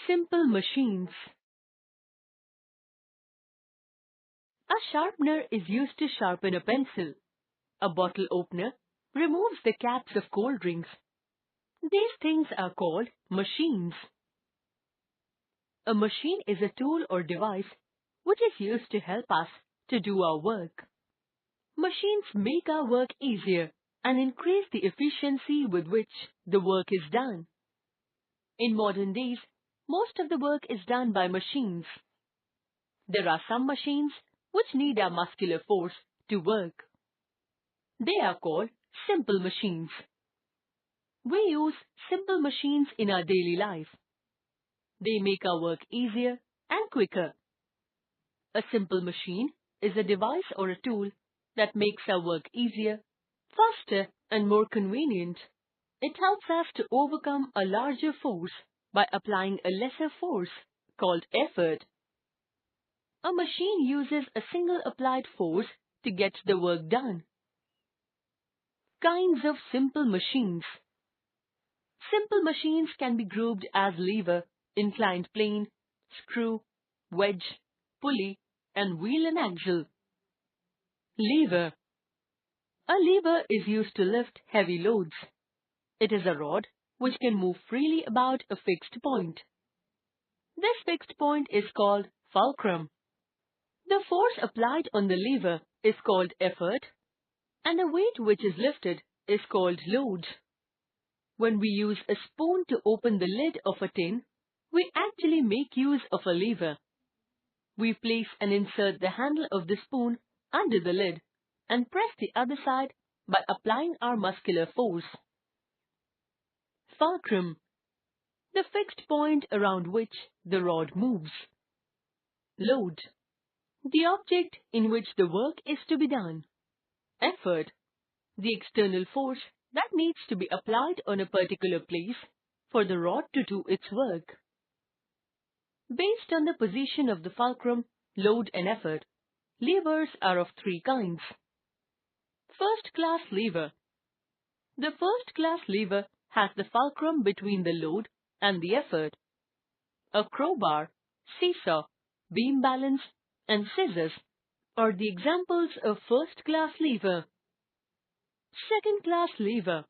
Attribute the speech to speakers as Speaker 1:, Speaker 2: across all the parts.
Speaker 1: Simple machines. A sharpener is used to sharpen a pencil. A bottle opener removes the caps of cold drinks. These things are called machines. A machine is a tool or device which is used to help us to do our work. Machines make our work easier and increase the efficiency with which the work is done. In modern days, most of the work is done by machines. There are some machines which need our muscular force to work. They are called simple machines. We use simple machines in our daily life. They make our work easier and quicker. A simple machine is a device or a tool that makes our work easier, faster, and more convenient. It helps us to overcome a larger force by applying a lesser force called effort. A machine uses a single applied force to get the work done. Kinds of simple machines. Simple machines can be grouped as lever, inclined plane, screw, wedge, pulley, and wheel and axle. Lever. A lever is used to lift heavy loads. It is a rod which can move freely about a fixed point. This fixed point is called fulcrum. The force applied on the lever is called effort, and the weight which is lifted is called load. When we use a spoon to open the lid of a tin, we actually make use of a lever. We place and insert the handle of the spoon under the lid and press the other side by applying our muscular force. Fulcrum. The fixed point around which the rod moves. Load. The object in which the work is to be done. Effort. The external force that needs to be applied on a particular place for the rod to do its work. Based on the position of the fulcrum, load and effort, levers are of three kinds. First-class lever. The first-class lever has the fulcrum between the load and the effort. A crowbar, seesaw, beam balance, and scissors are the examples of first-class lever. Second-class lever.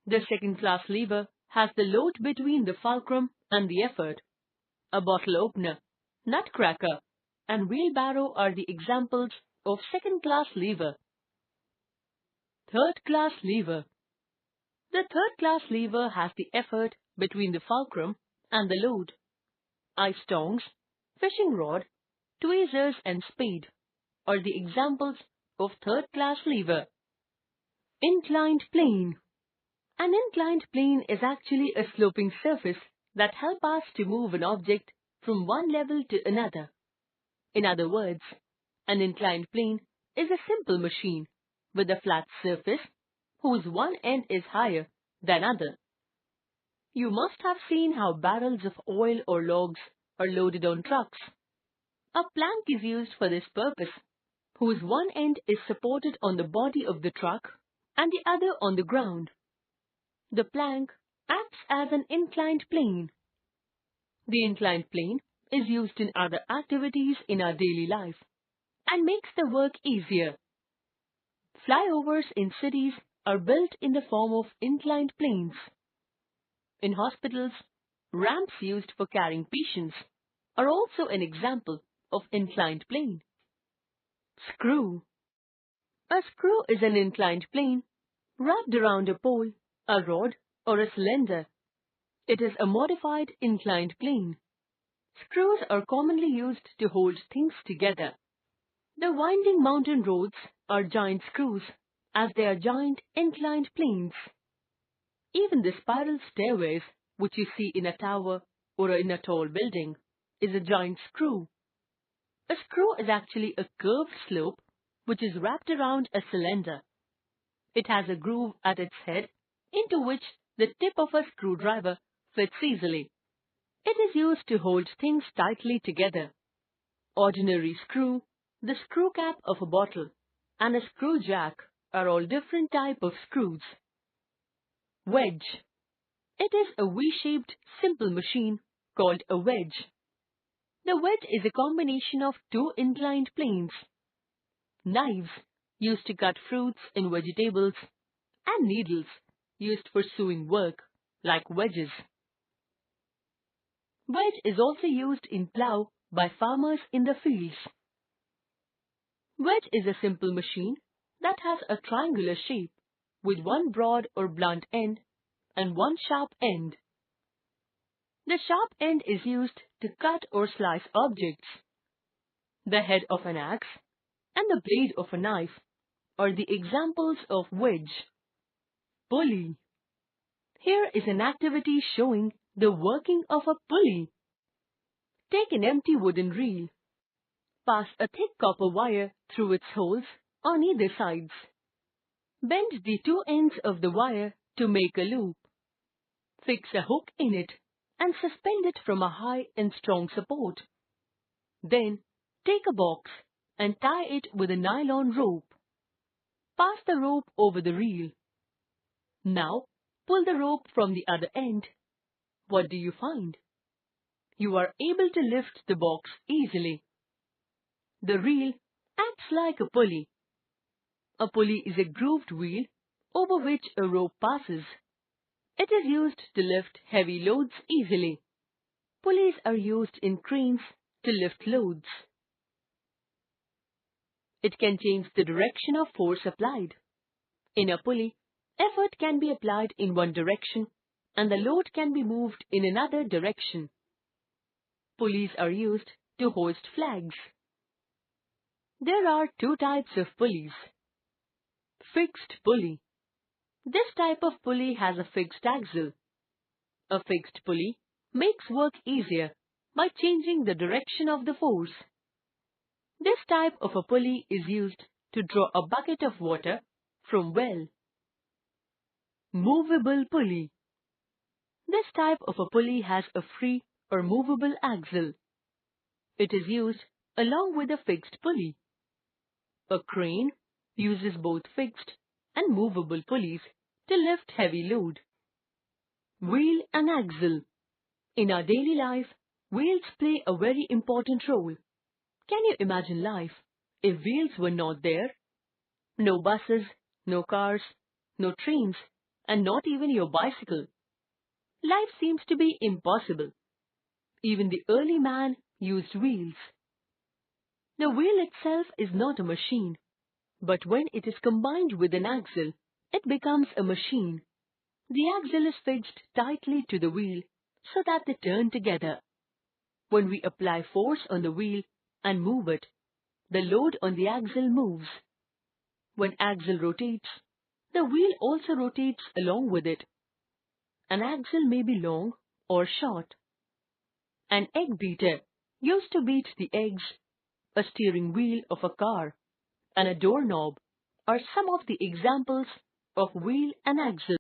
Speaker 1: The second-class lever has the load between the fulcrum and the effort. A bottle opener, nutcracker, and wheelbarrow are the examples of second-class lever. Third-class lever. The third-class lever has the effort between the fulcrum and the load. Ice tongs, fishing rod, tweezers and spade are the examples of third-class lever. Inclined plane. An inclined plane is actually a sloping surface that helps us to move an object from one level to another. In other words, an inclined plane is a simple machine with a flat surface whose one end is higher than other. You must have seen how barrels of oil or logs are loaded on trucks. A plank is used for this purpose, whose one end is supported on the body of the truck and the other on the ground. The plank acts as an inclined plane. The inclined plane is used in other activities in our daily life and makes the work easier. Flyovers in cities are built in the form of inclined planes. In hospitals, ramps used for carrying patients are also an example of inclined plane. Screw. A screw is an inclined plane wrapped around a pole, a rod, or a cylinder. It is a modified inclined plane. Screws are commonly used to hold things together. The winding mountain roads are giant screws, as they are giant inclined planes. Even the spiral stairways, which you see in a tower or in a tall building, is a giant screw. A screw is actually a curved slope which is wrapped around a cylinder. It has a groove at its head into which the tip of a screwdriver fits easily. It is used to hold things tightly together. Ordinary screw, the screw cap of a bottle, and a screw jack are all different types of screws. Wedge. It is a V-shaped simple machine called a wedge. The wedge is a combination of two inclined planes. Knives, used to cut fruits and vegetables, and needles, used for sewing work, like wedges. Wedge is also used in plough by farmers in the fields. Wedge is a simple machine that has a triangular shape with one broad or blunt end and one sharp end. The sharp end is used to cut or slice objects. The head of an axe and the blade of a knife are the examples of wedge. Pulley. Here is an activity showing the working of a pulley. Take an empty wooden reel. Pass a thick copper wire through its holes on either sides. Bend the two ends of the wire to make a loop. Fix a hook in it and suspend it from a high and strong support. Then, take a box and tie it with a nylon rope. Pass the rope over the reel. Now, pull the rope from the other end. What do you find? You are able to lift the box easily. The reel acts like a pulley. A pulley is a grooved wheel over which a rope passes. It is used to lift heavy loads easily. Pulleys are used in cranes to lift loads. It can change the direction of force applied. In a pulley, effort can be applied in one direction and the load can be moved in another direction. Pulleys are used to hoist flags. There are two types of pulleys. Fixed pulley. This type of pulley has a fixed axle. A fixed pulley makes work easier by changing the direction of the force. This type of a pulley is used to draw a bucket of water from well. Movable pulley. This type of a pulley has a free or movable axle. It is used along with a fixed pulley. A crane uses both fixed and movable pulleys to lift heavy load. Wheel and axle. In our daily life, wheels play a very important role. Can you imagine life if wheels were not there? No buses, no cars, no trains, and not even your bicycle. Life seems to be impossible. Even the early man used wheels. The wheel itself is not a machine, but when it is combined with an axle, it becomes a machine. The axle is fixed tightly to the wheel so that they turn together. When we apply force on the wheel and move it, the load on the axle moves. When axle rotates, the wheel also rotates along with it. An axle may be long or short. An egg beater used to beat the eggs. A steering wheel of a car and a doorknob are some of the examples of wheel and axle.